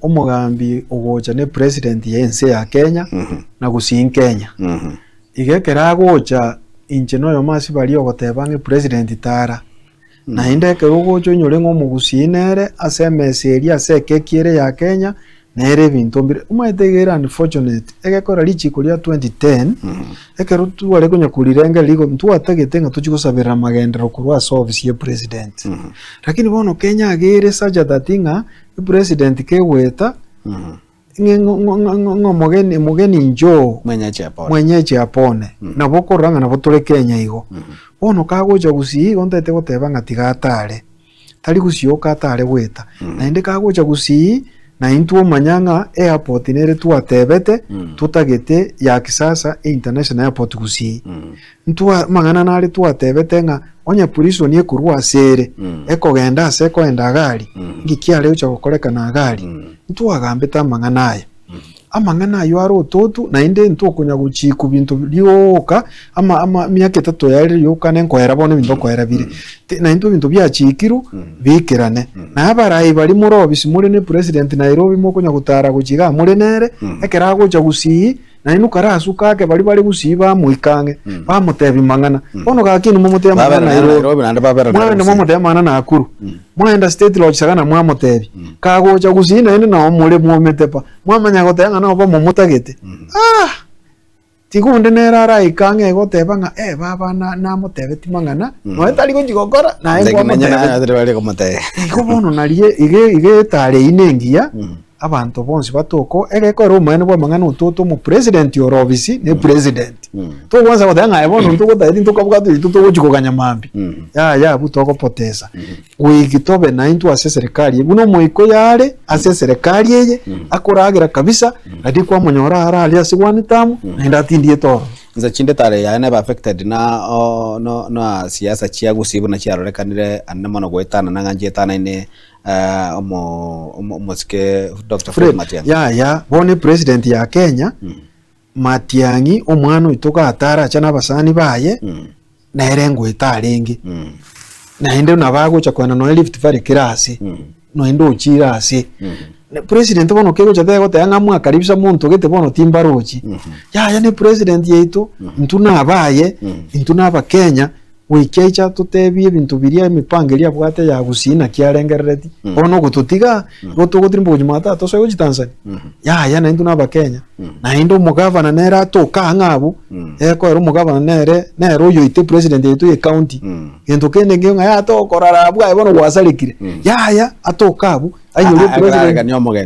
Omugambi ogocha ne president yense ya Kenya na gusin Kenya. Igekera gocha inche no yomasi bali ogotebange president tara. Na inde kerogocho nyore ngo mugusinere asemeseri asekekiere ya Kenya nere bintu mbire umategera unfortunate egekora lichi kulia 2010 ekero tuwale kunya kulirenge ligo mtu atagete nga tuchikosabira magendero kurwa service ye president. Lakini bono Kenya agere saja datinga president keweta mugeni njo mwenyeche apone na bokoranga na botore Kenya igo bono kagocha gusi ontete gotebanga tigatare tali gusioka atare weta na inde kagocha gusi na intu manyanga airport nere tuatebete tutagete ya kisasa international airport gusi ntu mangana nari tuatebete nga onya police ni ekurwa sere ekogenda seko enda gari ngikiale ucha gukoreka na gari ntu agambeta mangana aya amangana ayo aro totu na inde ntu okunya guchiku bintu byoka ama myaka 3 yari yoka nenkoera bone bintu koera bire na intu bintu byachikiru bikirane na abarayi bali murobisi muri ne president Nairobi mo kunya gutara guchiga muri nere ekera gocha gusi na inu karasuka ke bali gusiba muikange bamutebi mangana ono gakinu mumutema mangana Nairobi nande babera mwana mumutema mangana na akuru mwenda state lodge sagana mwamutebi kagocha gusina ene na omule mumetepa mwamanya gotenga na obo mumutagete tikunde nera ikange gotebanga baba na mutebe timangana no etali kunjigokora na ego mutebe ikobono naliye ige tare inengia abantu bonsi batoko egekora umene bwa mangana utoto mu president yorobisi ne president to wanza wadanga ebono ntuko taiti ntuko bwatu ituto gukigoganya mambi ya butoko poteza wigitobe na intu ase serikali buno moiko yale ase serikali yeye akoragira kabisa adikwa monyora ara ali asigwani tamu nda tindie toro nza chinde tare ya ne affected na no siasa chia gusibu na chia rorekanire annemono goetana na nganje tana ine moske Dr. Fred Matiang'i ya bone president ya Kenya Matiang'i omwana itoka atara chana basani baye na erengo itarengi na inde nabagocha kwana no lift fare kirasi no inde uchirasi president bono kego chatego tanga mwa karibisa muntu gete bono timbarochi ya ne president yeito ntuna abaye ntuna aba Kenya wikecha tutebie bintu biria mipangiria bwate ya gusina kiarengereti bono gututiga gotugutrimbo kujimata to so Tanzania ya na ntuna aba Kenya na indo mugavana nera to kangabu eko ero mugavana nere oyo ite president yeito ye county gento kene ngenga ya to korara bwa bono gwasalikire ya atokabu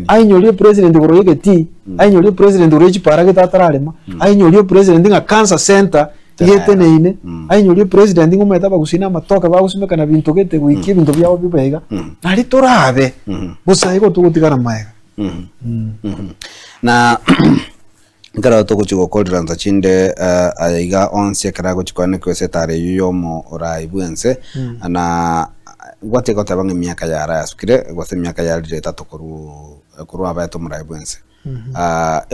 ainyori president boroyege ti ainyori president urechi parage tataralema ainyori president nga cancer center yete neine ainyori president ngumeta bagusina matoka bagusumeka na bintu gete wiki bintu byabo bibega nari torabe busayigo tugutigara maega na ngara to kuchigokora nza chinde aiga onse karago chikwane kwese tare yuyomo oraibuense na gwate ko tabange myaka yara yasukire gwate myaka yari leta kuru abato muraibuense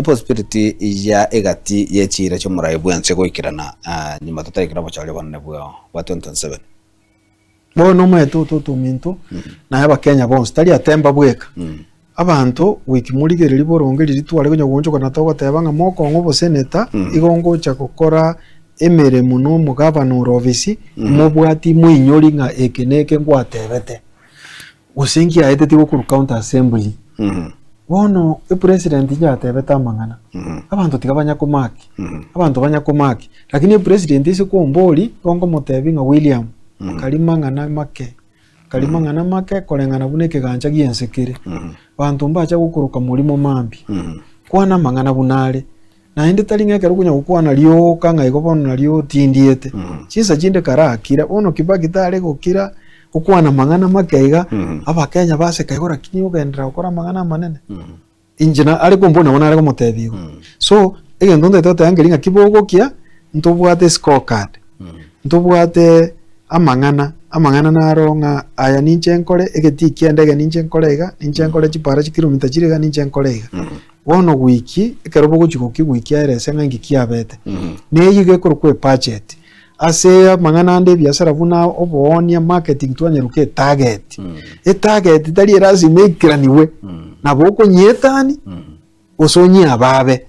possibility ya egati yechira cyo muraibuense goikirana nyuma tutaikira bachale banne bwa 2027 bono meto minto na aba Kenya bonse tali atemba bweka abantu wikimurigere liboronge litwale kunya gonjo kana tawo tabanga moko ngobo seneta igongo cha kokora emere muno mugabana office mubwati mwinyori nga ekeneke ngwatebete usingi aite tigo ku counter assembly bono president yatebeta mangana abantu tigabanya kumaki abantu banya kumaki lakini president ise ko mboli gongo motebi nga William kalimangana make kolengana buneke ganja giensekire bantu mbacha gukuruka mulimo mambi kwana mangana bunale na inde talingeke rukunya gukwana lyo kanga igobono nalyo tindiete chisa chinde karakira ono kibaki tale gukira ukwana mangana makeiga aba Kenya base kaigora kinyo gendra ukora mangana manene injina ali kumbona ona ali kumotebigo so egendo ndete angelinga kibogo kia ntobwate scorecard ntobwate amangana naronga aya ninchenkole egeti kiendege ninchenkole chipara chikilomita chiriga ninchenkole wono wiki ekerobo guchikoki wiki erese ngangi kiabete neyige korokwe budget ase mangana ande biashara buna obonia marketing twanyeruke target target tali lazima ikiraniwe na boko nyetani usonyi ababe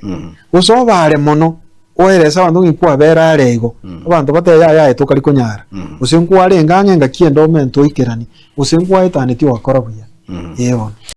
usobare mono oeresa bantu ngikwa bera arego abantu bate ya etukari kunyara usinkwa arenga ngenga kiendo mento ikerani usinkwa etani ti wakora buya yebo